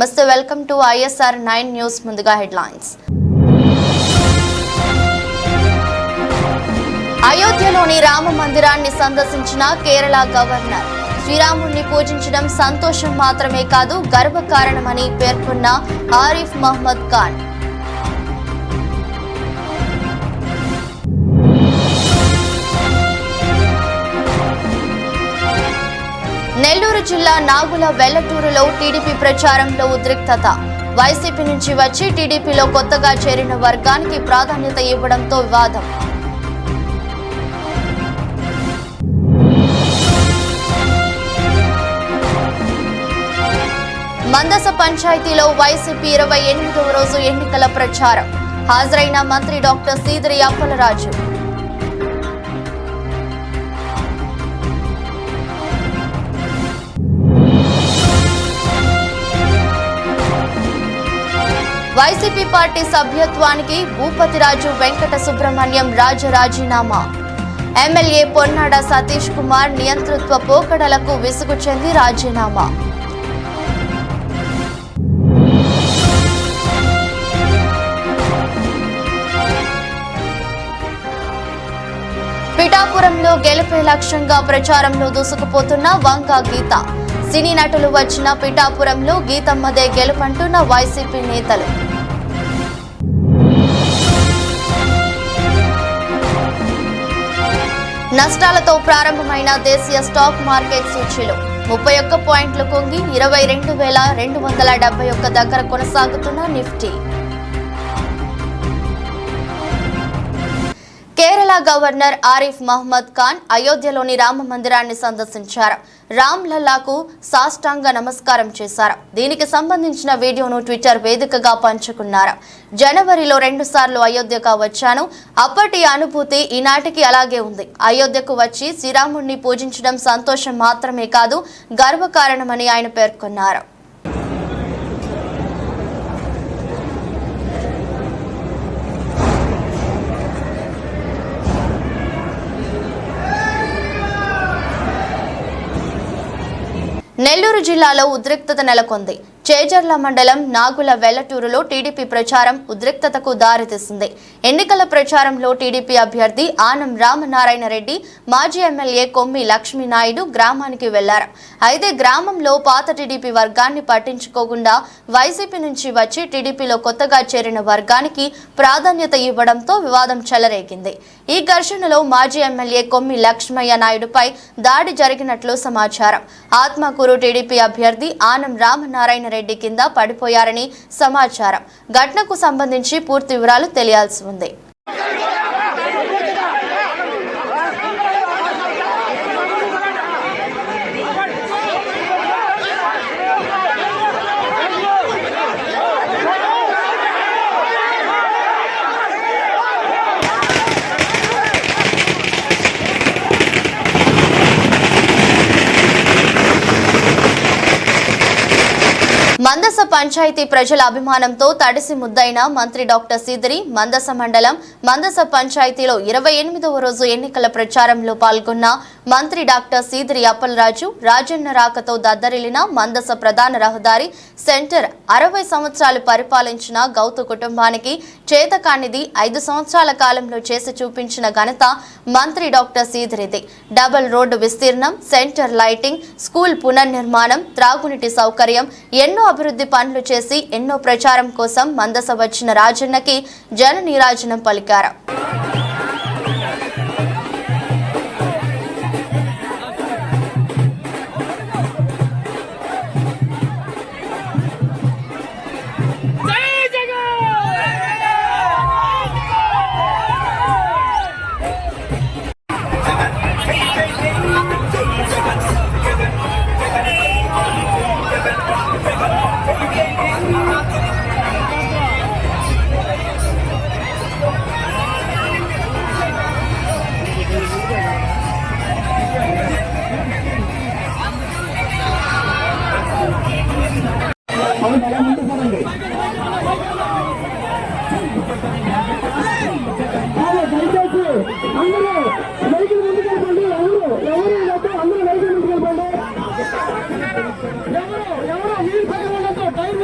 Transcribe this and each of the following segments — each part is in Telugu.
నమస్తే, వెల్కమ్ టు ISR 9 న్యూస్. ముందుగా హెడ్లైన్స్. అయోధ్యలోని రామ మందిరాన్ని సందర్శించిన కేరళ గవర్నర్. శ్రీరాముడిని పూజించడం సంతోషం మాత్రమే కాదు, గర్వకారణమని పేర్కొన్న ఆరిఫ్ మహమ్మద్ ఖాన్. నెల్లూరు జిల్లా నాగుల వెల్లటూరులో టీడీపీ ప్రచారంలో ఉద్రిక్తత. వైసీపీ నుంచి వచ్చి టీడీపీలో కొత్తగా చేరిన వర్గానికి ప్రాధాన్యత ఇవ్వడంతో వివాదం. మందస పంచాయతీలో వైసీపీ 28వ రోజు ఎన్నికల ప్రచారం. హాజరైన మంత్రి డాక్టర్ సీదిరి అప్పలరాజు. వైసీపీ పార్టీ సభ్యత్వానికి భూపతిరాజు వెంకట సుబ్రహ్మణ్యం రాజీనామా. ఎమ్మెల్యే పొన్నాడ సతీష్ కుమార్ నియంతృత్వ పోకడలకు విసుగు చెంది రాజీనామా. పిఠాపురంలో గెలుపే లక్ష్యంగా ప్రచారంలో దూసుకుపోతున్న వంగ గీత. సినీ నటులు వచ్చిన పిఠాపురంలో గీతమ్మదే గెలుపంటున్న వైసీపీ నేతలు. నష్టాలతో ప్రారంభమైన దేశీయ స్టాక్ మార్కెట్ సూచీలు 31 పాయింట్లు కుంగి 22,271 దగ్గర కొనసాగుతున్న నిఫ్టీ. కేరళ గవర్నర్ ఆరిఫ్ మహమ్మద్ ఖాన్ అయోధ్యలోని రామ మందిరాన్ని సందర్శించారు. రామ్ లల్లాకు సాష్టాంగ నమస్కారం చేశారు. దీనికి సంబంధించిన వీడియోను ట్విట్టర్ వేదికగా పంచుకున్నారు. జనవరిలో 2 సార్లు అయోధ్యగా వచ్చాను. అప్పటి అనుభూతి ఈనాటికి అలాగే ఉంది. అయోధ్యకు వచ్చి శ్రీరాముడిని పూజించడం సంతోషం మాత్రమే కాదు, గర్వకారణమని ఆయన పేర్కొన్నారు. నెల్లూరు జిల్లాలో ఉద్రిక్తత నెలకొంది. చేజర్ల మండలం నాగుల వెల్లటూరులో టీడీపీ ప్రచారం ఉద్రిక్తతకు దారితీసింది. ఎన్నికల ప్రచారంలో టీడీపీ అభ్యర్థి ఆనం రామనారాయణ రెడ్డి, మాజీ ఎమ్మెల్యే కొమ్మి లక్ష్మీనాయుడు గ్రామానికి వెళ్లారు. అయితే గ్రామంలో పాత టీడీపీ వర్గాన్ని పట్టించుకోకుండా వైసీపీ నుంచి వచ్చి టీడీపీలో కొత్తగా చేరిన వర్గానికి ప్రాధాన్యత ఇవ్వడంతో వివాదం చెలరేగింది. ఈ ఘర్షణలో మాజీ ఎమ్మెల్యే కొమ్మి లక్ష్మయ్య నాయుడుపై దాడి జరిగినట్లు సమాచారం. ఆత్మకూరు టీడీపీ అభ్యర్థి ఆనం రామనారాయణ రెడ్డి కింద పడిపోయారని సమాచారం. ఘటనకు సంబంధించి పూర్తి వివరాలు తెలియాల్సి ఉంది. మందస పంచాయతీ ప్రజల అభిమానంతో తడిసి ముద్దైన మంత్రి డాక్టర్ సీదిరి మందస మండలం మందస పంచాయతీలో 28వ రోజు ఎన్నికల ప్రచారంలో పాల్గొన్న మంత్రి డాక్టర్ సీదిరి అప్పలరాజు రాజన్న రాకతో దద్దరిల్లిన మందస ప్రధాన రహదారి సెంటర్ 60 సంవత్సరాలు పరిపాలించిన గౌతు కుటుంబానికి చేతకానిది 5 సంవత్సరాల కాలంలో చేసి చూపించిన ఘనత మంత్రి డాక్టర్ సీదిరిది. డబుల్ రోడ్డు విస్తీర్ణం, సెంటర్ లైటింగ్, స్కూల్ పునర్నిర్మాణం, త్రాగునీటి సౌకర్యం, ఎన్నో అభివృద్ధి పనులు చేసి ఎన్నో ప్రచారం కోసం మందస వచ్చిన రాజన్నకి జన నీరాజనం పలికారు.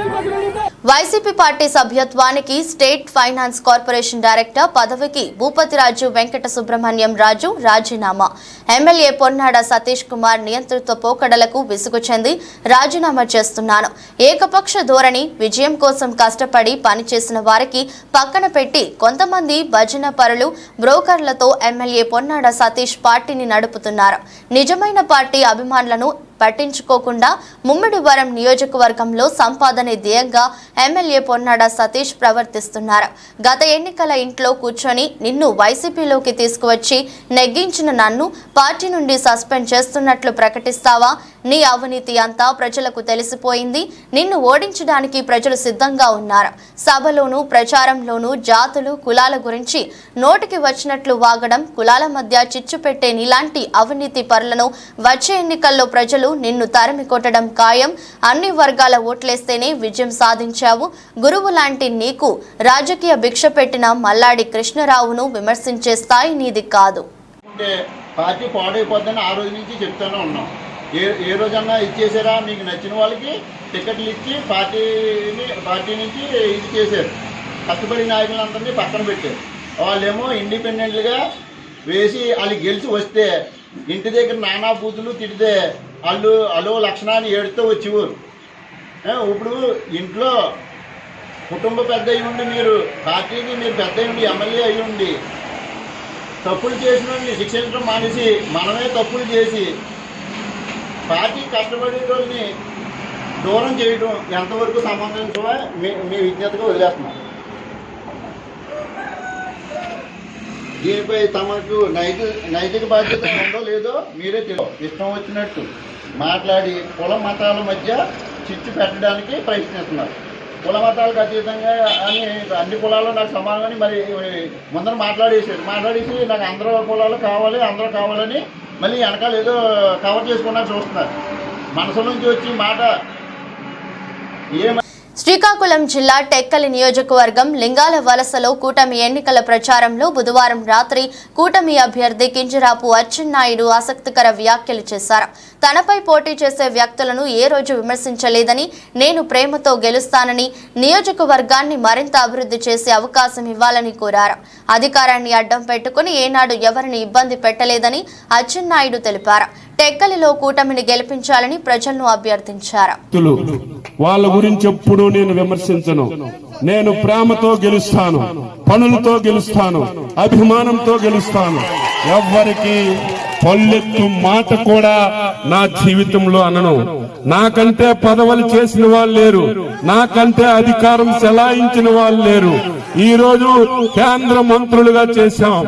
ఎవరు వైసీపీ పార్టీ సభ్యత్వానికి స్టేట్ ఫైనాన్స్ కార్పొరేషన్ డైరెక్టర్ పదవికి భూపతిరాజు వెంకట సుబ్రహ్మణ్యం రాజు రాజీనామా. ఎమ్మెల్యే పొన్నాడ సతీష్ కుమార్ నియంతృత్వ పోకడలకు విసుగు చెంది రాజీనామా చేస్తున్నాను. ఏకపక్ష ధోరణి, విజయం కోసం కష్టపడి పనిచేసిన వారికి పక్కన పెట్టి కొంతమంది భజన పరులు, బ్రోకర్లతో ఎమ్మెల్యే పొన్నాడ సతీష్ పార్టీని నడుపుతున్నారు. నిజమైన పార్టీ అభిమానులను పట్టించుకోకుండా ముమ్మిడివరం నియోజకవర్గంలో సంపాదనే ధ్యేయంగా ఎమ్మెల్యే పొన్నాడ సతీష్ ప్రవర్తిస్తున్నారు. గత ఎన్నికల ఇంట్లో కూర్చొని నిన్ను వైసీపీలోకి తీసుకువచ్చి నెగ్గించిన నన్ను పార్టీ నుండి సస్పెండ్ చేస్తున్నట్లు ప్రకటిస్తావా? నీ అవినీతి అంతా ప్రజలకు తెలిసిపోయింది. నిన్ను ఓడించడానికి ప్రజలు సిద్ధంగా ఉన్నారు. సభలోనూ ప్రచారంలోనూ జాతులు, కులాల గురించి నోటికి వచ్చినట్లు వాగడం, కులాల మధ్య చిచ్చు పెట్టే నీలాంటి అవినీతి పరులను వచ్చే ఎన్నికల్లో ప్రజలు నిన్ను తరిమి కొట్టడం ఖాయం. అన్ని వర్గాల ఓట్లేస్తేనే విజయం సాధించావు. గురువు లాంటి నీకు రాజకీయ భిక్ష పెట్టిన మల్లాడి కృష్ణరావును విమర్శించే స్థాయి నీది కాదు. పార్టీ పాడైపోద్దని ఆ రోజు నుంచి చెప్తూనే ఉన్నాం. ఏ రోజన్నా ఇచ్చేసారా? మీకు నచ్చిన వాళ్ళకి టికెట్లు ఇచ్చి పార్టీ నుంచి ఇది చేశారు. కష్టపడి నాయకులందరినీ పక్కన పెట్టారు. వాళ్ళేమో ఇండిపెండెంట్గా వేసి వాళ్ళు గెలిచి వస్తే ఇంటి దగ్గర నానా బూతులు తిడితే వాళ్ళు అలో లక్షణాన్ని ఏడుతూ వచ్చేవారు. ఇప్పుడు ఇంట్లో కుటుంబ పెద్ద అయి ఉండి, మీరు పార్టీకి మీరు పెద్ద అయ్యండి, ఎమ్మెల్యే అయ్యి ఉండి తప్పులు చేసిన శిక్షించడం మానేసి మనమే తప్పులు చేసి పార్టీ కష్టపడే రోజుని దూరం చేయడం ఎంతవరకు సంబంధించవా మీ విజ్ఞతగా వదిలేస్తున్నాం. దీనిపై తమకు నైతిక బాధ్యత ఉందో లేదో మీరే తెలియదు. ఇష్టం వచ్చినట్టు మాట్లాడి కుల మతాల మధ్య చిచ్చు పెట్టడానికి ప్రయత్నిస్తున్నారు. కుల మతాలకు అతీతంగా అని అన్ని కులాలు నాకు సమానమని మరి ముందర మాట్లాడేసి నాకు అందరూ కులాలు కావాలి, అందరూ కావాలని మళ్ళీ వెనకాల ఏదో కవర్ చేసుకున్నా చూస్తున్నారు. మనసు నుంచి వచ్చి మాట శ్రీకాకుళం జిల్లా టెక్కలి నియోజకవర్గం లింగాల వలసలో కూటమి ఎన్నికల ప్రచారంలో బుధవారం రాత్రి కూటమి అభ్యర్థి కింజరాపు అచ్చెన్నాయుడు ఆసక్తికర వ్యాఖ్యలు చేశారు. తనపై పోటీ చేసే వ్యక్తులను ఏ రోజు విమర్శించలేదని, నేను ప్రేమతో గెలుస్తానని, నియోజకవర్గాన్ని మరింత అభివృద్ధి చేసే అవకాశం ఇవ్వాలని కోరారు. అధికారాన్ని అడ్డం పెట్టుకుని ఏనాడు ఎవరిని ఇబ్బంది పెట్టలేదని అచ్చెన్నాయుడు తెలిపారు. టెక్కలిలో కూటమిని గెలిపించాలని ప్రజలను అభ్యర్థించారు. వాళ్ళ గురించి ఎప్పుడు నేను విమర్శించను. నేను ప్రేమతో గెలుస్తాను, పనులతో గెలుస్తాను, అభిమానంతో గెలుస్తాను. ఎవ్వరికి పల్లెత్తు మాట కూడా నా జీవితంలో అనను. నాకంటే పదవులు చేసిన వాళ్ళు లేరు, నాకంటే అధికారం చెలాయించిన వాళ్ళు లేరు. ఈ రోజు కేంద్ర మంత్రులుగా చేశాం,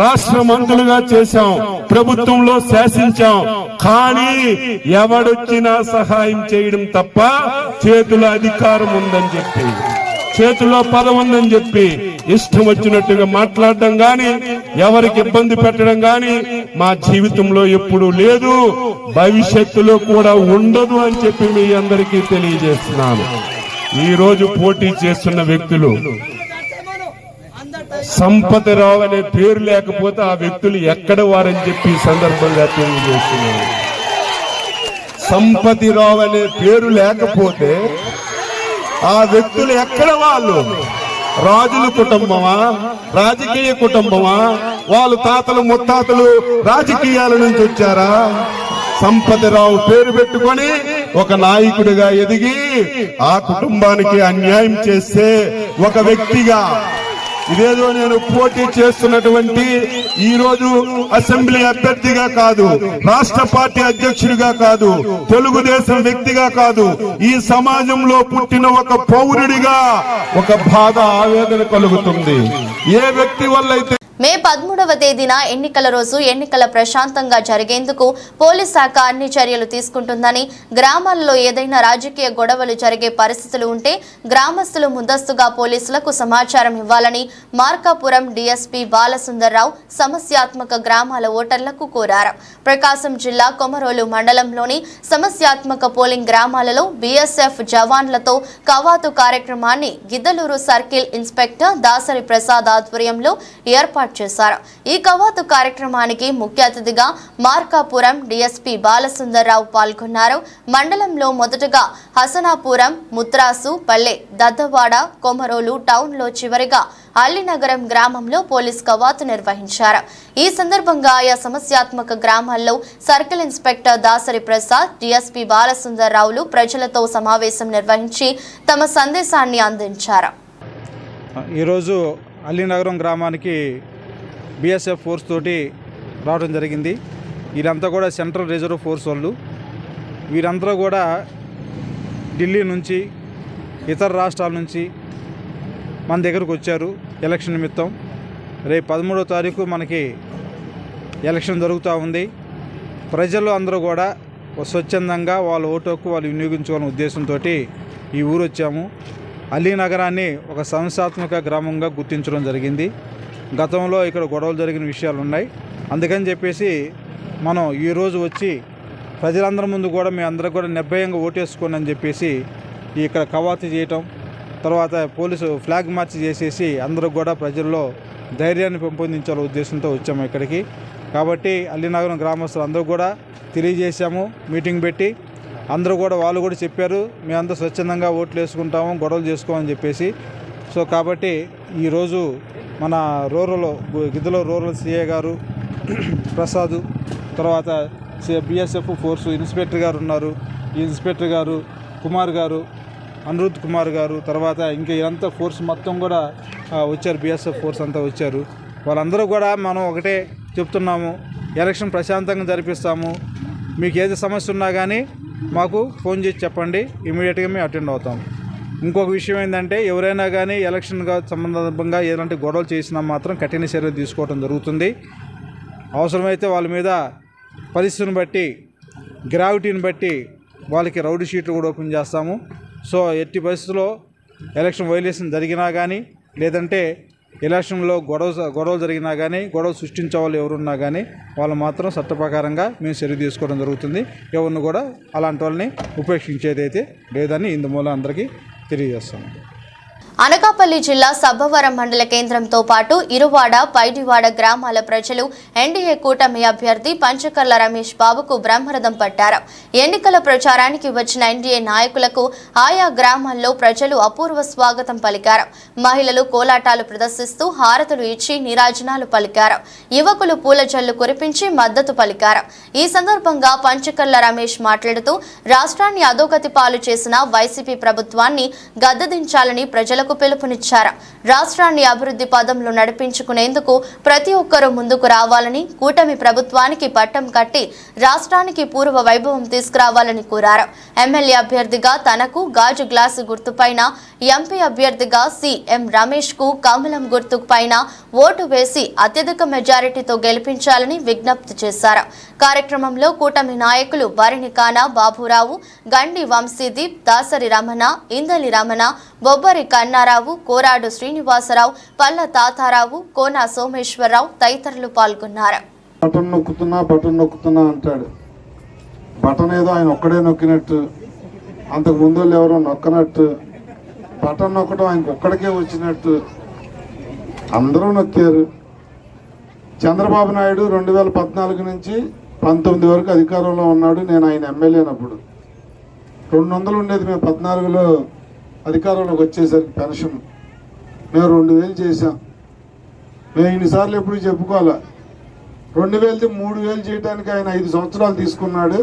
రాష్ట్ర మంత్రులుగా చేశాం, ప్రభుత్వంలో శాసించాం. కానీ ఎవడొచ్చినా సహాయం చేయడం తప్ప చేతుల అధికారం ఉందని చెప్పి, చేతుల్లో పదవి ఉందని చెప్పి ఇష్టం వచ్చినట్టుగా మాట్లాడడం గాని, ఎవరికి ఇబ్బంది పెట్టడం గాని మా జీవితంలో ఎప్పుడూ లేదు, భవిష్యత్తులో కూడా ఉండదు అని చెప్పి మీ అందరికీ తెలియజేస్తున్నాను. ఈ రోజు పోటీ చేస్తున్న వ్యక్తులు సంపతిరావు అనే పేరు లేకపోతే ఆ వ్యక్తులు ఎక్కడ వారని చెప్పి సందర్భంగా తెలియజేస్తున్నారు. సంపతిరావు అనే పేరు లేకపోతే ఆ వ్యక్తులు ఎక్కడ వాళ్ళు? రాజుల కుటుంబమా, రాజకీయ కుటుంబమా? వాళ్ళు తాతలు ముత్తాతలు రాజకీయాల నుంచి వచ్చారా? సంపతిరావు పేరు పెట్టుకొని ఒక నాయకుడిగా ఎదిగి ఆ కుటుంబానికి అన్యాయం చేస్తే ఒక వ్యక్తిగా, ఇదేదో నేను పోటీ చేస్తున్నటువంటి ఈ రోజు అసెంబ్లీ అభ్యర్థిగా కాదు, రాష్ట్ర పార్టీ అధ్యక్షుడిగా కాదు, తెలుగుదేశం వ్యక్తిగా కాదు, ఈ సమాజంలో పుట్టిన ఒక పౌరుడిగా ఒక బాధ, ఆవేదన కలుగుతుంది. ఏ వ్యక్తి వల్ల అయితే మే 13వ తేదీన ఎన్నికల రోజు ఎన్నికల ప్రశాంతంగా జరిగేందుకు పోలీస్ శాఖ అన్ని చర్యలు తీసుకుంటుందని, గ్రామాల్లో ఏదైనా రాజకీయ గొడవలు జరిగే పరిస్థితులు ఉంటే గ్రామస్తులు ముందస్తుగా పోలీసులకు సమాచారం ఇవ్వాలని మార్కాపురం డీఎస్పీ బాలసుందర్రావు సమస్యాత్మక గ్రామాల ఓటర్లకు కోరారు. ప్రకాశం జిల్లా కొమరోలు మండలంలోని సమస్యాత్మక పోలింగ్ గ్రామాలలో బీఎస్ఎఫ్ జవాన్లతో కవాతు కార్యక్రమాన్ని గిద్దలూరు సర్కిల్ ఇన్స్పెక్టర్ దాసరి ప్రసాద్ ఆధ్వర్యంలో ఏర్పాటు ఏర్పాటు చేశారు. ఈ కవాతు కార్యక్రమానికి ముఖ్య అతిథిగా మార్కాపురం డీఎస్పీ బాలసుందర్రావు పాల్గొన్నారు. మండలంలో మొదటగా హసనాపురం, ముత్రాసు, పల్లె, దద్దవాడ, కొమరోలు టౌన్లో చివరిగా అల్లినగరం గ్రామంలో పోలీస్ కవాతు నిర్వహించారు. ఈ సందర్భంగా ఆయా సమస్యాత్మక గ్రామాల్లో circle inspector Dasari Prasad, DSP బాలసుందర్రావులు ప్రజలతో సమావేశం నిర్వహించి తమ సందేశాన్ని అందించారు. ఈరోజు అల్లినగరం గ్రామానికి బీఎస్ఎఫ్ ఫోర్స్ తోటి రావడం జరిగింది. వీరంతా కూడా సెంట్రల్ రిజర్వ్ ఫోర్స్ వాళ్ళు. వీరందరూ కూడా ఢిల్లీ నుంచి, ఇతర రాష్ట్రాల నుంచి మన దగ్గరకు వచ్చారు ఎలక్షన్ నిమిత్తం. రేపు 13వ తారీఖు మనకి ఎలక్షన్ జరుగుతూ ఉంది. ప్రజలు అందరూ కూడా స్వచ్ఛందంగా వాళ్ళ ఓటు హక్కు వాళ్ళు వినియోగించుకోవాలనే ఉద్దేశంతో ఈ ఊరు వచ్చాము. అల్లినగరాన్ని ఒక సంస్థాత్మక గ్రామంగా గుర్తించడం జరిగింది. గతంలో ఇక్కడ గొడవలు జరిగిన విషయాలు ఉన్నాయి. అందుకని చెప్పేసి మనం ఈరోజు వచ్చి ప్రజలందరి ముందు కూడా మీ అందరూ కూడా నిర్భయంగా ఓటేసుకోండి అని చెప్పేసి ఇక్కడ కవాతు చేయటం, తర్వాత పోలీసు ఫ్లాగ్ మార్చ్ చేసేసి అందరూ కూడా ప్రజల్లో ధైర్యాన్ని పెంపొందించాలనే ఉద్దేశంతో వచ్చాము ఇక్కడికి. కాబట్టి అల్లినగరం గ్రామస్తులు అందరూ కూడా తెలియజేశాము. మీటింగ్ పెట్టి అందరూ కూడా వాళ్ళు కూడా చెప్పారు, మేమంతా స్వచ్ఛందంగా ఓట్లు వేసుకుంటాము, గొడవలు చేసుకోమని చెప్పేసి. సో కాబట్టి ఈరోజు మన గిద్దలో రూరల్ సిఐ గారు ప్రసాద్, తర్వాత బీఎస్ఎఫ్ ఫోర్సు ఇన్స్పెక్టర్ గారు ఉన్నారు. ఈ ఇన్స్పెక్టర్ గారు కుమార్ గారు, అనిరుద్ కుమార్ గారు, తర్వాత ఇంకా ఇదంతా ఫోర్స్ మొత్తం కూడా వచ్చారు. బీఎస్ఎఫ్ ఫోర్స్ అంతా వచ్చారు. వాళ్ళందరూ కూడా మనం ఒకటే చెప్తున్నాము, ఎలక్షన్ ప్రశాంతంగా జరిపిస్తాము. మీకు ఏది సమస్య ఉన్నా కానీ మాకు ఫోన్ చేసి చెప్పండి, ఇమీడియట్గా మేము అటెండ్ అవుతాం. ఇంకొక విషయం ఏంటంటే ఎవరైనా కానీ ఎలక్షన్గా సంబంధంగా ఎలాంటి గొడవలు చేసినా మాత్రం కఠిన చర్యలు తీసుకోవడం జరుగుతుంది. అవసరమైతే వాళ్ళ మీద పరిస్థితిని బట్టి, గ్రావిటీని బట్టి వాళ్ళకి రౌడీ షీట్లు కూడా ఓపెన్ చేస్తాము. సో ఎట్టి పరిస్థితుల్లో ఎలక్షన్ వైలేషన్ జరిగినా కానీ, లేదంటే ఎలక్షన్లో గొడవలు జరిగినా కానీ, గొడవ సృష్టించే వాళ్ళు ఎవరున్నా కానీ వాళ్ళు మాత్రం చట్ట ప్రకారంగా మేము చర్య తీసుకోవడం జరుగుతుంది. ఎవరిని కూడా అలాంటి వాళ్ళని ఉపేక్షించేది అయితే లేదని ఇందుమూల అందరికీ తెలియజేస్తాము. అనకాపల్లి జిల్లా సబ్బవరం మండల కేంద్రంతో పాటు ఇరువాడ, పైడివాడ గ్రామాల ప్రజలు ఎన్డీఏ కూటమి అభ్యర్థి పంచకర్ల రమేష్ బాబుకు బ్రహ్మరథం పట్టారు. ఎన్నికల ప్రచారానికి వచ్చిన ఎన్డీఏ నాయకులకు ఆయా గ్రామాల్లో ప్రజలు అపూర్వ స్వాగతం పలికారు. మహిళలు కోలాటాలు ప్రదర్శిస్తూ హారతులు ఇచ్చి నీరాజనాలు పలికారు. యువకులు పూల జల్లు కురిపించి మద్దతు పలికారు. ఈ సందర్భంగా పంచకర్ల రమేష్ మాట్లాడుతూ రాష్ట్రాన్ని అధోగతి పాలు చేసిన వైసీపీ ప్రభుత్వాన్ని గద్దెదించాలని ప్రజలకు పిలుపునిచ్చారు. రాష్ట్రాన్ని అభివృద్ధి పదంలో నడిపించుకునేందుకు ప్రతి ఒక్కరూ ముందుకు రావాలని, కూటమి ప్రభుత్వానికి పట్టం కట్టి రాష్ట్రానికి పూర్వ వైభవం తీసుకురావాలని కోరారు. ఎమ్మెల్యే అభ్యర్థిగా తనకు గాజు గ్లాసు గుర్తుపైన, ఎంపీ అభ్యర్థిగా సిఎం రమేష్ కు కమలం గుర్తుపైన ఓటు వేసి అత్యధిక మెజారిటీతో గెలిపించాలని విజ్ఞప్తి చేశారు. కార్యక్రమంలో కూటమి నాయకులు బరినికాన బాబురావు, గండి వంశీదీప్, దాసరి రమణ, ఇందలి రమణ, బొబ్బరి కన్నారావు, కోరాడు శ్రీనివాసరావు, పల్ల తాతారావు, కోన సోమేశ్వరరావు తదితరులు పాల్గొన్నారు. బటన్ నొక్కుతున్నా అంటాడు. బటన్ ఏదో ఆయన ఒక్కడే నొక్కినట్టు, అంతకు ముందు ఎవరో నొక్కనట్టు, బటన్ నొక్కడం ఆయనకు ఒక్కడికే వచ్చినట్టు అందరూ నొక్కారు. చంద్రబాబు నాయుడు 2014 నుంచి 19 వరకు అధికారంలో ఉన్నాడు. నేను ఆయన ఎమ్మెల్యేనప్పుడు 200 ఉండేది. మేము 14లో అధికారంలోకి వచ్చేసరికి పెన్షన్ మేము 2000 చేసాం. మేము ఇన్నిసార్లు ఎప్పుడు చెప్పుకోవాలా. 2000ది 3000 చేయడానికి ఆయన 5 సంవత్సరాలు తీసుకున్నాడు.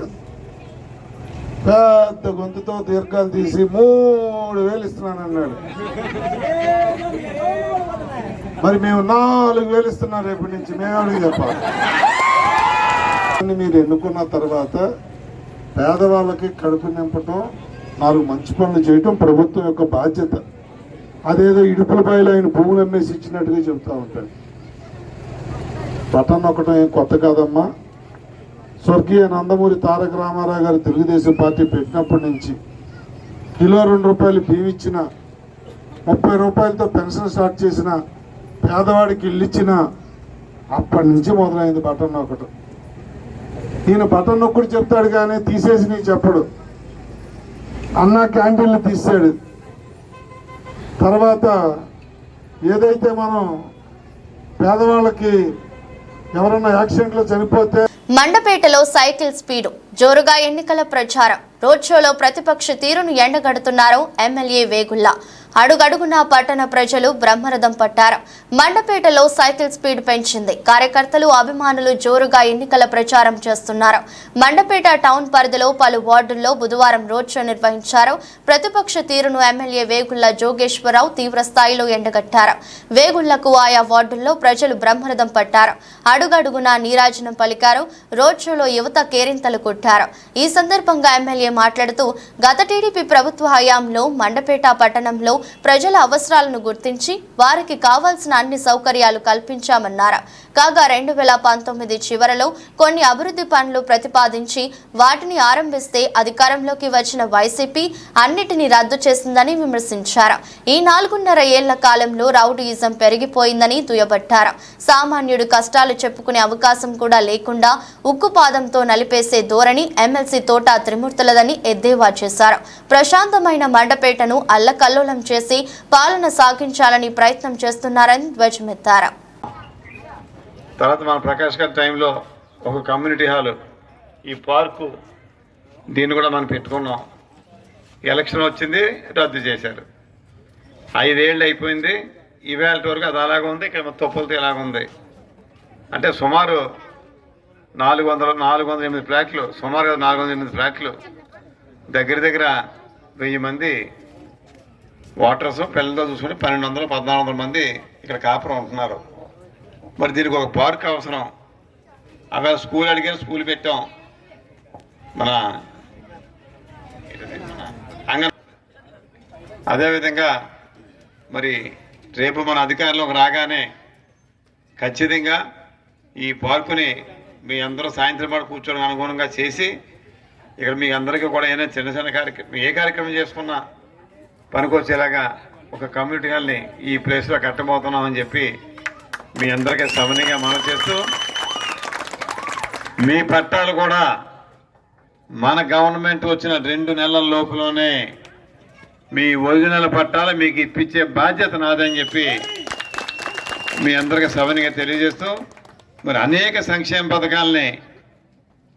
పెద్ద గొంతుతో దీర్ఘాలు తీసి 3000 ఇస్తున్నానన్నాడు. మరి మేము 4000 ఇస్తున్నాం రేపటి నుంచి. మేమేమని చెప్పాలి? మీరు ఎన్నుకున్న తర్వాత పేదవాళ్ళకి కడుపు నింపటం, 4 మంచి పనులు చేయటం ప్రభుత్వం యొక్క బాధ్యత. అదేదో ఇడుపుల పైలు ఆయన భూములు అమ్మేసి ఇచ్చినట్టుగా చెబుతూ ఉంటాడు. బటన్ ఒకటం ఏం కొత్త కాదమ్మా. స్వర్గీయ నందమూరి తారక రామారావు గారు తెలుగుదేశం పార్టీ పెట్టినప్పటి నుంచి కిలో 2 రూపాయలు బియ్యం ఇచ్చిన, 30 రూపాయలతో పెన్షన్ స్టార్ట్ చేసిన, పేదవాడికి ఇల్లు ఇచ్చిన, అప్పటి నుంచి మొదలైంది బటన్ నొక్కటం. ఈయన బటన్ నొక్కుడు చెప్తాడు కానీ తీసేసి నీకు చెప్పడు. అన్న క్యాంటీన్లు తీసాడు. తర్వాత ఏదైతే మనం పేదవాళ్ళకి ఎవరైనా యాక్సిడెంట్లో చనిపోతే మండపేటలో సైకిల్ స్పీడు జోరుగా ఎన్నికల ప్రచారం రోడ్ షోలో ప్రతిపక్ష తీరును ఎండగడుతున్నారు ఎమ్మెల్యే వేగుళ్ల అడుగడుగునా పట్టణ ప్రజలు బ్రహ్మరథం పట్టారు. మండపేటలో సైకిల్ స్పీడ్ పెంచింది. కార్యకర్తలు అభిమానులు జోరుగా ఎన్నికల ప్రచారం చేస్తున్నారు. మండపేట టౌన్ పరిధిలో పలు వార్డుల్లో బుధవారం రోడ్ షో నిర్వహించారు. ప్రతిపక్ష తీరును ఎమ్మెల్యే వేగుళ్ల జోగేశ్వరరావు తీవ్ర స్థాయిలో ఎండగట్టారు. వేగుళ్లకు ఆయా వార్డుల్లో ప్రజలు బ్రహ్మరథం పట్టారు. అడుగడుగునా నీరాజనం పలికారు. రోడ్ షోలో యువత కేరింతలు కొట్టారు. ఈ సందర్భంగా ఎమ్మెల్యే మాట్లాడుతూ గత టీడీపీ ప్రభుత్వ హయాంలో మండపేట పట్టణంలో ప్రజల అవసరాలను గుర్తించి వారికి కావాల్సిన అన్ని సౌకర్యాలు కల్పించామన్నారు. కాగా 2019 చివరలో కొన్ని అభివృద్ధి పనులు ప్రతిపాదించి వాటిని ఆరంభిస్తే అధికారంలోకి వచ్చిన వైసీపీ అన్నిటినీ రద్దు చేసిందని విమర్శించారు. ఈ 4.5 ఏళ్ల కాలంలో రౌడీయిజం పెరిగిపోయిందని దుయ్యబట్టారు. సామాన్యుడు కష్టాలు చెప్పుకునే అవకాశం కూడా లేకుండా ఉక్కుపాదంతో నలిపేసే ధోరణి ఎమ్మెల్సీ తోట త్రిమూర్తులదని ఎద్దేవా చేశారు. ప్రశాంతమైన మండపేటను అల్లకల్లోలం చేసి పాలన సాగించాలని ప్రయత్నం చేస్తున్నారని ధ్వజమెత్తారు. తర్వాత మన ప్రకాష్ గారి టైంలో ఒక కమ్యూనిటీ హాల్, ఈ పార్కు, దీన్ని కూడా మనం పెట్టుకున్నాం. ఎలక్షన్ వచ్చింది, రద్దు చేశారు. 5 ఏళ్ళు అయిపోయింది. ఈవేళ వరకు అది అలాగే ఉంది. ఇక్కడ తొప్పులతో ఇలాగ ఉంది. అంటే సుమారు 408 ఫ్లాట్లు, సుమారుగా 408 ఫ్లాట్లు, దగ్గర 1000 మంది ఓటర్స్ పిల్లలతో చూసుకుని 1200-1400 మంది ఇక్కడ కాపురం ఉంటున్నారు. మరి దీనికి ఒక పార్క్ అవసరం. అవి స్కూల్ అడిగారు, స్కూల్ పెట్టాం. మన అదేవిధంగా మరి రేపు మన అధికారంలోకి రాగానే ఖచ్చితంగా ఈ పార్కుని మీ అందరూ సాయంత్రం పాటు కూర్చోడానికి అనుగుణంగా చేసి ఇక్కడ మీ అందరికీ కూడా ఏదైనా చిన్న చిన్న కార్యక్రమం, ఏ కార్యక్రమం చేసుకున్నా పనికొచ్చేలాగా ఒక కమ్యూనిటీ హాల్ని ఈ ప్లేస్లో కట్టబోతున్నామని చెప్పి మీ అందరికీ సవనీయంగా మనవి చేస్తూ, మీ పట్టాలు కూడా మన గవర్నమెంట్ వచ్చిన 2 నెలల లోపులోనే మీ ఒరిజినల్ పట్టాలు మీకు ఇప్పించే బాధ్యత నాదని చెప్పి మీ అందరికీ సవనీయంగా తెలియజేస్తూ, మరి అనేక సంక్షేమ పథకాలని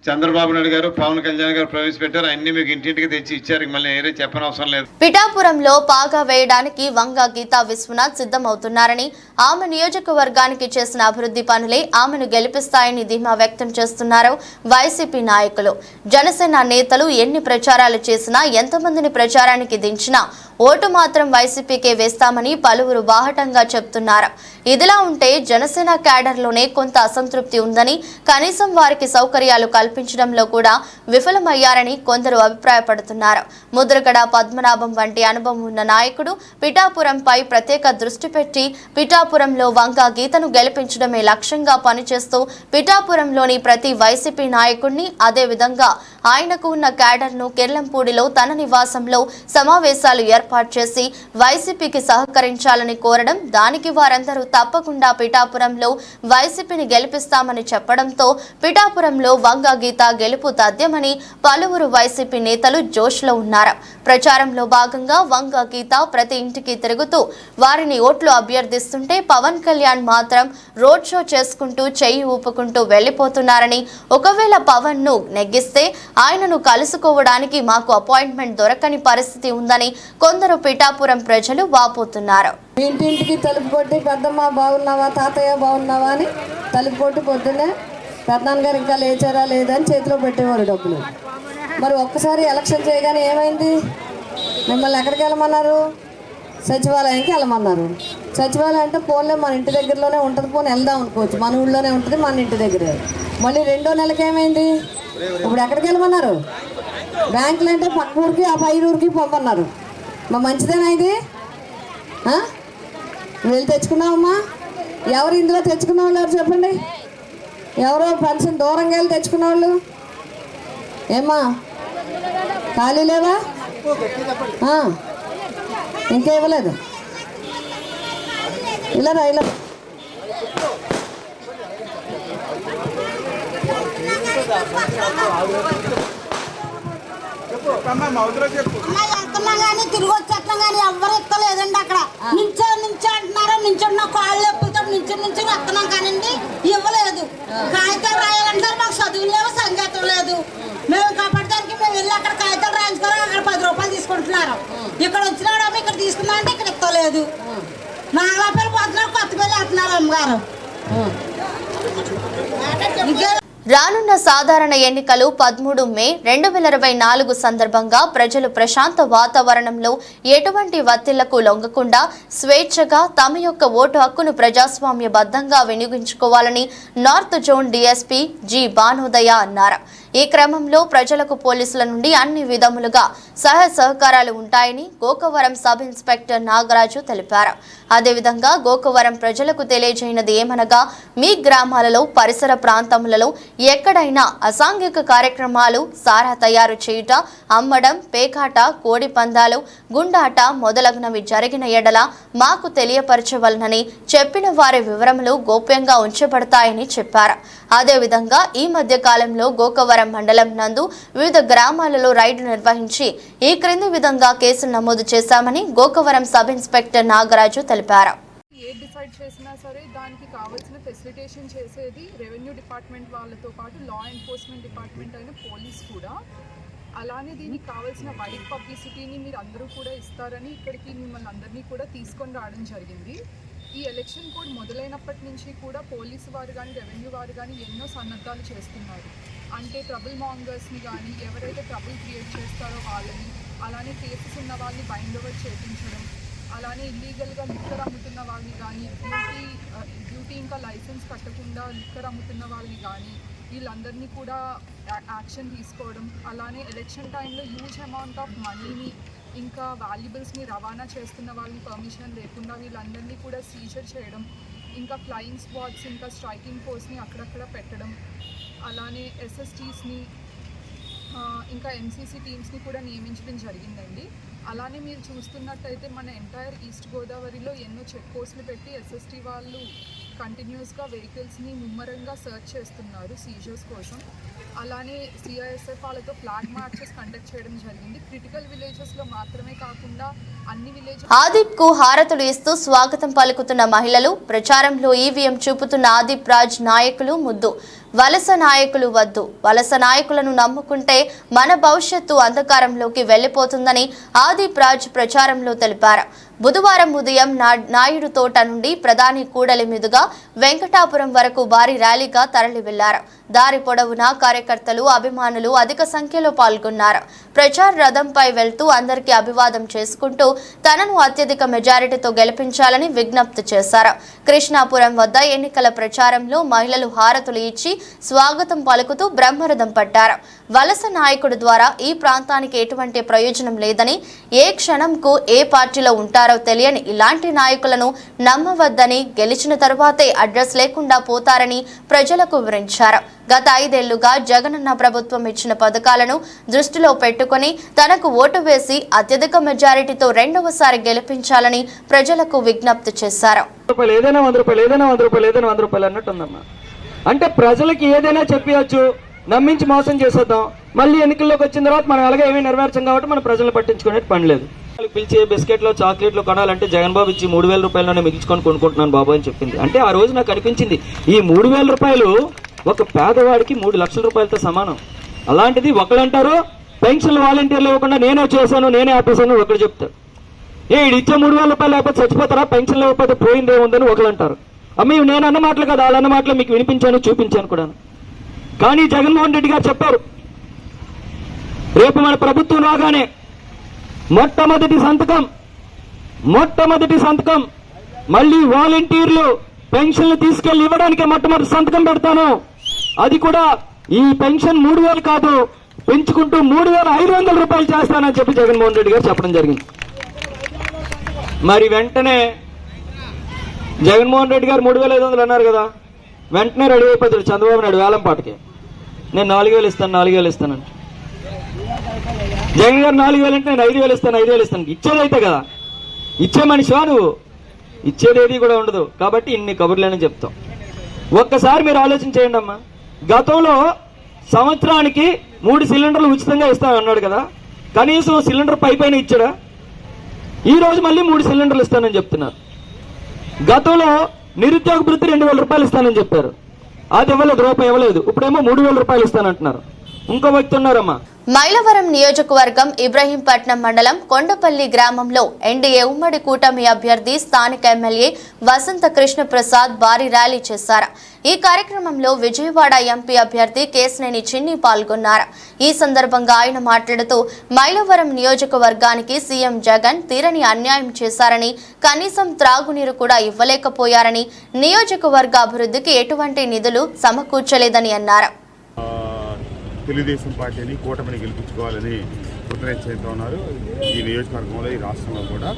చంద్రబాబు నాయుడు గారు, పవన్ కళ్యాణ్ గారు ప్రవేశపెట్టారు. అన్ని మీకు ఇంటింటికి తెచ్చి ఇచ్చారు. మళ్ళీ ఏరే చెప్పనవసరం లేదు. పిఠాపురంలో పాగా వేయడానికి వంగ గీతా విశ్వనాథ్ సిద్ధమవుతున్నారని, ఆమె నియోజకవర్గానికి చేసిన అభివృద్ధి పనులే ఆమెను గెలిపిస్తాయని ధీమా వ్యక్తం చేస్తున్నారు వైసీపీ నాయకులు. జనసేన నేతలు ఎన్ని ప్రచారాలు చేసినా, ఎంతమందిని ప్రచారానికి దించినా ఓటు మాత్రం వైసీపీకే వేస్తామని పలువురు బాహటంగా చెప్తున్నారు. ఇదిలా ఉంటే జనసేన క్యాడర్లోనే కొంత అసంతృప్తి ఉందని, కనీసం వారికి సౌకర్యాలు కల్పించడంలో కూడా విఫలమయ్యారని కొందరు అభిప్రాయపడుతున్నారు. ముద్రగడ పద్మనాభం వంటి అనుభవం ఉన్న నాయకుడు పిఠాపురంపై ప్రత్యేక దృష్టి పెట్టి పిఠాపురంలో వంగ గీతను గెలిపించడమే లక్ష్యంగా పనిచేస్తూ పిఠాపురంలోని ప్రతి వైసీపీ నాయకుడిని, అదేవిధంగా ఆయనకు ఉన్న క్యాడర్ను కిర్లంపూడిలో తన నివాసంలో సమావేశాలు ఏర్పాటు చేసి వైసీపీకి సహకరించాలని కోరడం, దానికి వారందరూ తప్పకుండా పిఠాపురంలో వైసీపీని గెలిపిస్తామని చెప్పడంతో పిఠాపురంలో వంగ గీత గెలుపు తథ్యమని పలువురు వైసీపీ నేతలు జోష్లో ఉన్నారు. ప్రచారంలో భాగంగా వంగ గీత ప్రతి ఇంటికి తిరుగుతూ వారిని ఓట్లు అభ్యర్థిస్తుంటే పవన్ కళ్యాణ్ మాత్రం రోడ్ షో చేసుకుంటూ చెయ్యి ఊపుకుంటూ వెళ్లిపోతున్నారని, ఒకవేళ పవన్ ను నెగ్గిస్తే ఆయనను కలుసుకోవడానికి మాకు అపాయింట్మెంట్ దొరకని పరిస్థితి ఉందని కొందరు పిఠాపురం ప్రజలు వాపోతున్నారు. ఇంటింటికి తలుపు కొట్టి పెద్దమ్మ బాగున్నావా, తాతయ్య బాగున్నావా అని తలుపు కొట్టి పొద్దున్నే పెద్దనాన్నగారు ఇంకా లేచారా లేదా అని చేతిలో పెట్టేవారు డబ్బులు. మరి ఒక్కసారి ఎలక్షన్ చేయగానే ఏమైంది? మిమ్మల్ని ఎక్కడికి వెళ్ళమన్నారు? సచివాలయానికి వెళ్ళమన్నారు. సచివాలయం అంటే పోన్లే మన ఇంటి దగ్గరలోనే ఉంటుంది, పోనీ వెళ్దాం అనుకోవచ్చు, మన ఊళ్ళోనే ఉంటుంది, మన ఇంటి దగ్గరే. మళ్ళీ 2వ నెలకి ఏమైంది? ఇప్పుడు ఎక్కడికి వెళ్ళమన్నారు? బ్యాంకులు అంటే పక్క ఊరికి, ఆ పై ఊరికి పంపన్నారు. మా మంచిదేనా ఇది? వెళ్ళి తెచ్చుకున్నావమ్మా? ఎవరు ఇందులో తెచ్చుకున్న వాళ్ళు ఎవరు చెప్పండి? ఎవరో పెన్షన్ దూరంగా వెళ్ళి తెచ్చుకున్న వాళ్ళు ఏమ్మా? ఖాళీ లేవా? ఇంకా ఇవ్వలేదు. ఇలా ఇలా కానీ తిరిగి వచ్చేట్లా కానీ ఎవరు ఎక్కలేదండి. అక్కడ నించో అంటున్నారు. నించున్న కాళ్ళు ఎప్పుతో నుంచి వస్తున్నాం కానండి ఇవ్వలేదు. కాగితాలు రాయాలంటారు, మాకు చదువు లేవు, సంగీతం లేదు. మేము కాపాడడానికి మేము వెళ్ళి అక్కడ కాగితాలు రాయించుకోవాలి, అక్కడ 10 రూపాయలు తీసుకుంటున్నారు. ఇక్కడ వచ్చినాడు ఇక్కడ తీసుకున్నా అంటే ఇక్కడ ఇస్తలేదు. నాగలాపల్లి పోతున్నారు, కొత్తపల్లి వేస్తున్నారు అమ్మగారు. రానున్న సాధారణ ఎన్నికలు 13 మే 2024 సందర్భంగా ప్రజలు ప్రశాంత వాతావరణంలో ఎటువంటి ఒత్తిళ్లకు లొంగకుండా స్వేచ్ఛగా తమ యొక్క ఓటు హక్కును ప్రజాస్వామ్యబద్ధంగా వినియోగించుకోవాలని north zone DSP G Bhanodaya అన్నారు. ఈ క్రమంలో ప్రజలకు పోలీసుల నుండి అన్ని విధములుగా సహకారాలు ఉంటాయని గోకవరం సబ్ ఇన్స్పెక్టర్ నాగరాజు తెలిపారు. అదేవిధంగా గోకవరం ప్రజలకు తెలియజేయనది ఏమనగా, మీ గ్రామాలలో పరిసర ప్రాంతములలో ఎక్కడైనా అసాంఘిక కార్యక్రమాలు, సారా తయారు చేయుట, అమ్మడం, పేకాట, కోడి పందాలు, గుండాట మొదలగునవి జరిగిన ఎడల మాకు తెలియపరచవలనని చెప్పిన వారి వివరములు గోప్యంగా ఉంచబడతాయని చెప్పారు. అదేవిధంగా ఈ మధ్య కాలంలో గోకవరం మండలం నందు వివిధ గ్రామాలలో రైడ్ నిర్వహించి ఈ క్రింది విధంగా కేసులు నమోదు చేశామని గోకవరం సబ్ ఇన్స్పెక్టర్ నాగరాజు తెలిపారు. ఏ డిసైడ్ చేసినా సరే దానికి కావాల్సిన ఫెసిలిటేషన్ చేసేది రెవెన్యూ డిపార్ట్మెంట్ వాళ్ళతో పాటు లా ఎన్ఫోర్స్మెంట్ డిపార్ట్మెంట్ అయిన పోలీస్ కూడా. అలానే దీనికి కావాల్సిన వైడ్ పబ్లిసిటీని మీరు అందరూ కూడా ఇస్తారని ఇక్కడికి మిమ్మల్ని అందరినీ కూడా తీసుకొని రావడం జరిగింది. ఈ ఎలక్షన్ కోడ్ మొదలైనప్పటి నుంచి కూడా పోలీసు వారు కానీ రెవెన్యూ వారు కానీ ఎన్నో సన్నద్ధాలు చేస్తున్నారు. అంటే ట్రబుల్ మాంగర్స్ని కానీ ఎవరైతే ట్రబుల్ క్రియేట్ చేస్తారో వాళ్ళని, అలానే కేసెస్ ఉన్న వాళ్ళని బైండ్ ఓవర్ చేయించడం, అలానే ఇల్లీగల్గా లిక్కర్ అమ్ముతున్న వాళ్ళని కానీ, డ్యూటీ ఇంకా లైసెన్స్ కట్టకుండా లిక్కర్ అమ్ముతున్న వాళ్ళని కానీ వీళ్ళందరినీ కూడా యాక్షన్ తీసుకోవడం, అలానే ఎలక్షన్ టైంలో హ్యూజ్ అమౌంట్ ఆఫ్ మనీని ఇంకా వాల్యుబుల్స్ని రవాణా చేస్తున్న వాళ్ళని పర్మిషన్ లేకుండా వీళ్ళందరినీ కూడా సీజర్ చేయడం, ఇంకా ఫ్లయింగ్ స్క్వాడ్స్ ఇంకా స్ట్రైకింగ్ ఫోర్స్ని అక్కడక్కడ పెట్టడం, అలానే ఎస్ఎస్టీస్ని ఇంకా ఎంసీసీ టీమ్స్ని కూడా నియమించడం జరిగిందండి. అలానే మీరు చూస్తున్నట్టయితే మన ఎంటైర్ ఈస్ట్ గోదావరిలో ఎన్నో చెక్ పోస్టులు పెట్టి ఎస్ఎస్టీ వాళ్ళు కంటిన్యూస్గా వెహికల్స్ని ముమ్మరంగా సర్చ్ చేస్తున్నారు సీజర్స్ కోసం. అలానే సిఐఎస్ఎఫ్ వాళ్ళతో ఫ్లాగ్ మార్చెస్ కండక్ట్ చేయడం జరిగింది. క్రిటికల్ విలేజెస్లో మాత్రమే కాకుండా అన్ని విలేజెస్. ఆదిప్ కు హారతులు ఇస్తూ స్వాగతం పలుకుతున్న మహిళలు, ప్రచారంలో ఈవీఎం చూపుతున్న ఆదిప్ రాజ్ నాయకులు ముద్దు. వలస నాయకులు వద్దు, వలస నాయకులను నమ్ముకుంటే మన భవిష్యత్తు అంధకారంలోకి వెళ్లిపోతుందని ఆదిప్ రాజ్ ప్రచారంలో తెలిపారు. బుధవారం ఉదయం నాయుడు తోట నుండి ప్రధాని కూడలి మీదుగా వెంకటాపురం వరకు భారీ ర్యాలీగా తరలి వెళ్లారు. దారి పొడవునా కార్యకర్తలు, అభిమానులు అధిక సంఖ్యలో పాల్గొన్నారు. ప్రచార రథంపై వెళ్తూ అందరికీ అభివాదం చేసుకుంటూ తనను అత్యధిక మెజారిటీతో గెలిపించాలని విజ్ఞప్తి చేశారు. కృష్ణాపురం వద్ద ఎన్నికల ప్రచారంలో మహిళలు హారతులు ఇచ్చి స్వాగతం పలుకుతూ బ్రహ్మరథం పట్టారు. వలస నాయకుడు ద్వారా ఈ ప్రాంతానికి ఎటువంటి ప్రయోజనం లేదని, ఏ క్షణంకు ఏ పార్టీలో ఉంటారో తెలియని ఇలాంటి నాయకులను నమ్మవద్దని, గెలిచిన తరువాతే అడ్రస్ లేకుండా పోతారని ప్రజలకు వివరించారు. గత 5 ఏళ్లుగా జగనన్న ప్రభుత్వం ఇచ్చిన పథకాలను దృష్టిలో పెట్టుకుని తనకు ఓటు వేసి అత్యధిక మెజారిటీతో రెండవసారి గెలిపించాలని ప్రజలకు విజ్ఞప్తి చేశారు. ఏదైనా 100 రూపాయలు అన్నట్టుందమ్మా. అంటే ప్రజలకి ఏదైనా చెప్పవచ్చు, నమ్మించి మోసం చేసేద్దాం. మళ్ళీ ఎన్నికల్లోకి వచ్చిన తర్వాత మనం అలాగే ఏమీ నెరవేర్చాం కాబట్టి మనం ప్రజలు పట్టించుకునే పని లేదు. పిలిచి బిస్కెట్లు, చాక్లెట్లు కొనాలంటే జగన్ బాబు ఇచ్చి 3000 రూపాయలలోనే మిగిల్చుకొని కొనుక్కుంటున్నాను బాబు అని చెప్పింది. అంటే ఆ రోజు నాకు అనిపించింది, ఈ 3000 రూపాయలు ఒక పేదవాడికి 3 లక్షల రూపాయలతో సమానం. అలాంటిది ఒకళ్ళంటారు పెన్షన్ వాలంటీర్లు ఇవ్వకుండా నేనే చేశాను, నేనే ఆపేశాను ఒకరు చెప్తారు. ఇది ఇచ్చే 3000 రూపాయలు లేకపోతే చచ్చిపోతారా, పెన్షన్ లేకపోతే పోయిందే ఉందని ఒకళ్ళు అంటారు. అమ్మ నేను అన్న మాటలు కదా, వాళ్ళన్న మాటలు మీకు వినిపించాను, చూపించాను కూడా. కానీ జగన్మోహన్ రెడ్డి గారు చెప్పారు, రేపు మన ప్రభుత్వం రాగానే మొట్టమొదటి సంతకం మళ్ళీ వాలంటీర్లు పెన్షన్లు తీసుకెళ్లి ఇవ్వడానికి మొట్టమొదటి సంతకం పెడతాను. అది కూడా ఈ పెన్షన్ 3000 కాదు, పెంచుకుంటూ 3500 రూపాయలు చేస్తానని చెప్పి జగన్మోహన్ రెడ్డి గారు చెప్పడం జరిగింది. మరి వెంటనే జగన్మోహన్ రెడ్డి గారు 3500 అన్నారు కదా, వెంటనే రెడీ అయిపోతాడు చంద్రబాబు నాయుడు వేలంపాటకి. నేను 4000 ఇస్తానని. జగన్ గారు 4000 అంటే నేను 5000 ఇస్తాను. ఇచ్చేదైతే కదా, ఇచ్చే మనిషివా నువ్వు? ఇచ్చేదేది కూడా ఉండదు. కాబట్టి ఇన్ని కబుర్లని చెప్తాం. ఒక్కసారి మీరు ఆలోచన చేయండి అమ్మా. గతంలో సంవత్సరానికి 3 సిలిండర్లు ఉచితంగా ఇస్తానన్నాడు కదా, కనీసం సిలిండర్ పైన ఇచ్చాడా? ఈ రోజు మళ్ళీ 3 సిలిండర్లు ఇస్తానని చెప్తున్నారు. గతంలో నిరుద్యోగ భృతి 2,000 రూపాయలు ఇస్తానని చెప్పారు, అది ఇవ్వలేదు, రూపాయి ఇవ్వలేదు. ఇప్పుడేమో 3,000 రూపాయలు ఇస్తానంటున్నారు. ఇంకో వ్యక్తి ఉన్నారమ్మా. మైలవరం నియోజకవర్గం ఇబ్రహీంపట్నం మండలం కొండపల్లి గ్రామంలో ఎన్డీఏ ఉమ్మడి కూటమి అభ్యర్థి స్థానిక ఎమ్మెల్యే వసంత కృష్ణప్రసాద్ భారీ ర్యాలీ చేశారు. ఈ కార్యక్రమంలో విజయవాడ ఎంపీ అభ్యర్థి కేశినేని చిన్ని పాల్గొన్నారు. ఈ సందర్భంగా ఆయన మాట్లాడుతూ మైలవరం నియోజకవర్గానికి సీఎం జగన్ తీరని అన్యాయం చేశారని, కనీసం త్రాగునీరు కూడా ఇవ్వలేకపోయారని, నియోజకవర్గ అభివృద్ధికి ఎటువంటి నిధులు సమకూర్చలేదని అన్నారు. తెలుగుదేశం పార్టీని కూటమిని గెలిపించుకోవాలని కృతనిశ్చయంతో ఉన్నారు. ఈ నియోజకవర్గంలో, ఈ రాష్ట్రంలో కూడా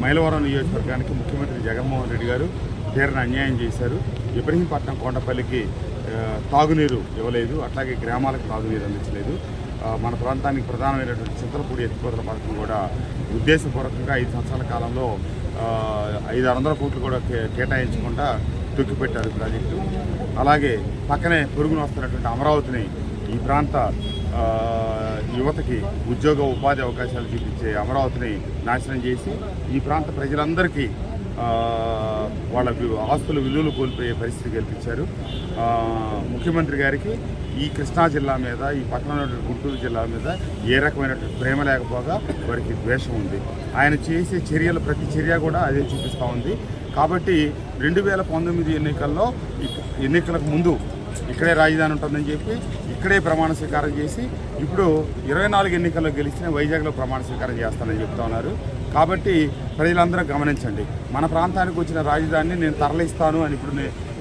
మైలవరం నియోజకవర్గానికి ముఖ్యమంత్రి జగన్మోహన్ రెడ్డి గారు తీరని అన్యాయం చేశారు. ఇబ్రహీంపట్నం కొండపల్లికి తాగునీరు ఇవ్వలేదు, అట్లాగే గ్రామాలకు తాగునీరు అందించలేదు. మన ప్రాంతానికి ప్రధానమైనటువంటి చింతలపూడి ఎత్తిపోతల పథకం కూడా ఉద్దేశపూర్వకంగా 5 సంవత్సరాల కాలంలో 500 కోట్లు కూడా కేటాయించకుండా తొక్కిపెట్టారు ప్రాజెక్టు. అలాగే పక్కనే పొరుగున వస్తున్నటువంటి అమరావతిని, ఈ ప్రాంత యువతకి ఉద్యోగ ఉపాధి అవకాశాలు చూపించే అమరావతిని నాశనం చేసి ఈ ప్రాంత ప్రజలందరికీ వాళ్ళ ఆస్తుల విలువలు కోల్పోయే పరిస్థితి కల్పించారు. ముఖ్యమంత్రి గారికి ఈ కృష్ణా జిల్లా మీద, ఈ పట్టణంలో గుంటూరు జిల్లా మీద ఏ రకమైనటువంటి ప్రేమ లేకపోగా వారికి ద్వేషం ఉంది. ఆయన చేసే చర్యలు ప్రతి చర్య కూడా అదే చూపిస్తూ ఉంది. కాబట్టి 2019 ఎన్నికలకు ముందు ఇక్కడే రాజధాని ఉంటుందని చెప్పి ఇక్కడే ప్రమాణ స్వీకారం చేసి ఇప్పుడు 24 ఎన్నికల్లో గెలిచిన వైజాగ్లో ప్రమాణ స్వీకారం చేస్తానని చెప్తా ఉన్నారు. కాబట్టి ప్రజలందరూ గమనించండి, మన ప్రాంతానికి వచ్చిన రాజధానిని నేను తరలిస్తాను అని ఇప్పుడు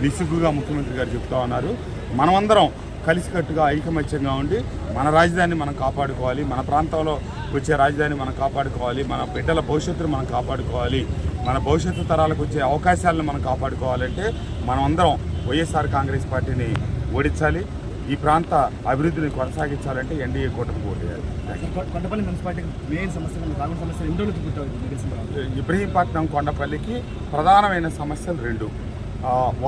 నిస్సిగ్గుగా ముఖ్యమంత్రి గారు చెప్తా ఉన్నారు. మనమందరం కలిసికట్టుగా ఐకమత్యంగా ఉండి మన రాజధానిని మనం కాపాడుకోవాలి, మన ప్రాంతంలో వచ్చే రాజధాని మనం కాపాడుకోవాలి, మన బిడ్డల భవిష్యత్తును మనం కాపాడుకోవాలి, మన భవిష్యత్తు తరాలకు వచ్చే అవకాశాలను మనం కాపాడుకోవాలంటే మనం అందరం వైఎస్ఆర్ కాంగ్రెస్ పార్టీని ఓడించాలి. ఈ ప్రాంత అభివృద్ధిని కొనసాగించాలంటే ఎన్డీఏ కూటమికి ఓటు వేయాలి. ఇబ్రహీంపట్నం కొండపల్లికి ప్రధానమైన సమస్యలు 2.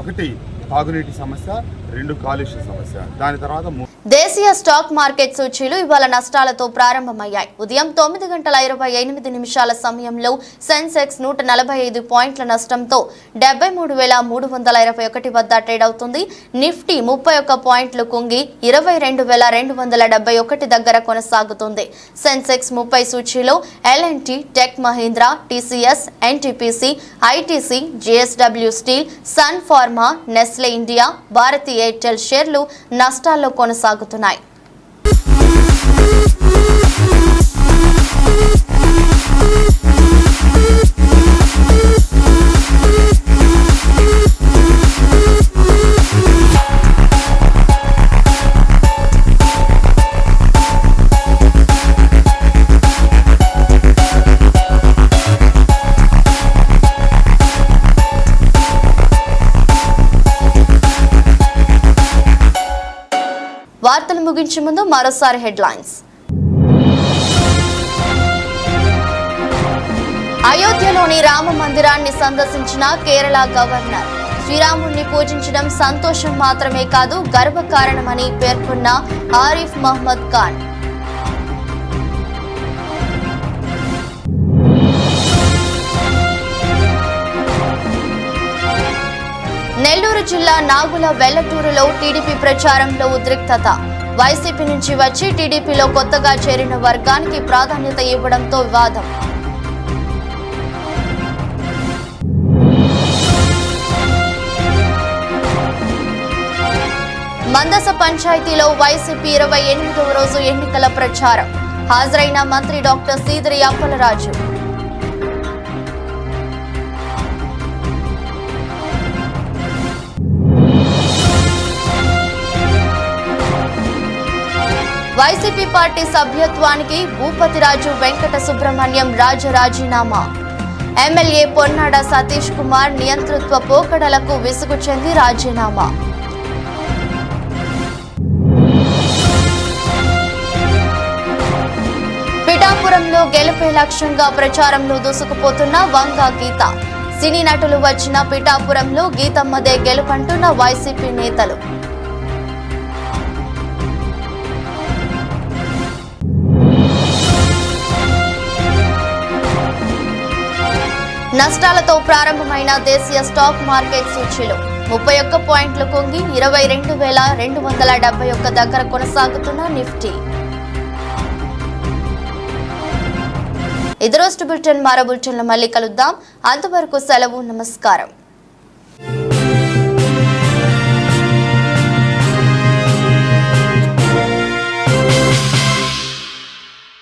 ఒకటి తాగునీటి సమస్య, 2 కాలుష్య సమస్య, దాని తర్వాత దేశీయ స్టాక్ మార్కెట్ సూచీలు ఇవాళ నష్టాలతో ప్రారంభమయ్యాయి. ఉదయం 9:28 సమయంలో సెన్సెక్స్ 145 పాయింట్ల నష్టంతో 73,321 వద్ద ట్రేడ్ అవుతుంది. నిఫ్టీ 31 పాయింట్లు కుంగి 22,271 దగ్గర కొనసాగుతుంది. సెన్సెక్స్ 30 సూచీలో L N T, tech Mahindra, TCS, NTPC, ITC, JSW steel, sun pharma, Nestle India, Bharti Airtel షేర్లు నష్టాల్లో కొనసాగుతున్నాయి. వార్తలు ముగించే ముందు మరోసారి హెడ్లైన్స్. అయోధ్యలోని రామ మందిరాన్ని సందర్శించిన కేరళ గవర్నర్. శ్రీరాముడిని పూజించడం సంతోషం మాత్రమే కాదు, గర్వకారణమని పేర్కొన్న ఆరిఫ్ మహ్మద్ ఖాన్. నెల్లూరు జిల్లా నాగుల వెల్లటూరులో టీడీపీ ప్రచారంలో ఉద్రిక్తత. వైసీపీ నుంచి వచ్చి టీడీపీలో కొత్తగా చేరిన వర్గానికి ప్రాధాన్యత ఇవ్వడంతో వివాదం. మందస పంచాయతీలో వైసీపీ 28వ రోజు ఎన్నికల ప్రచారం. హాజరైన మంత్రి డాక్టర్ సీదిరి అప్పలరాజు. వైసీపీ పార్టీ సభ్యత్వానికి భూపతిరాజు వెంకట సుబ్రహ్మణ్యం రాజీనామా. ఎమ్మెల్యే పొన్నాడ సతీష్ కుమార్ నియంతృత్వ పోకడలకు విసుగు చెంది రాజీనామా. పిఠాపురంలో గెలుపే లక్ష్యంగా ప్రచారంలో దూసుకుపోతున్న వంగ గీత. సినీ నటులు వచ్చిన పిఠాపురంలో గీతమ్మదే గెలుపంటున్న వైసీపీ నేతలు. నష్టాలతో ప్రారంభమైన దేశీయ స్టాక్ మార్కెట్ సూచీలు 31 పాయింట్లు కుంగి 22,271 దగ్గర కొనసాగుతున్న నిఫ్టీ. ఇది రోజు బులెటిన్. మరో బులెటిన్లో మళ్ళీ కలుద్దాం. అంతవరకు సెలవు. నమస్కారం.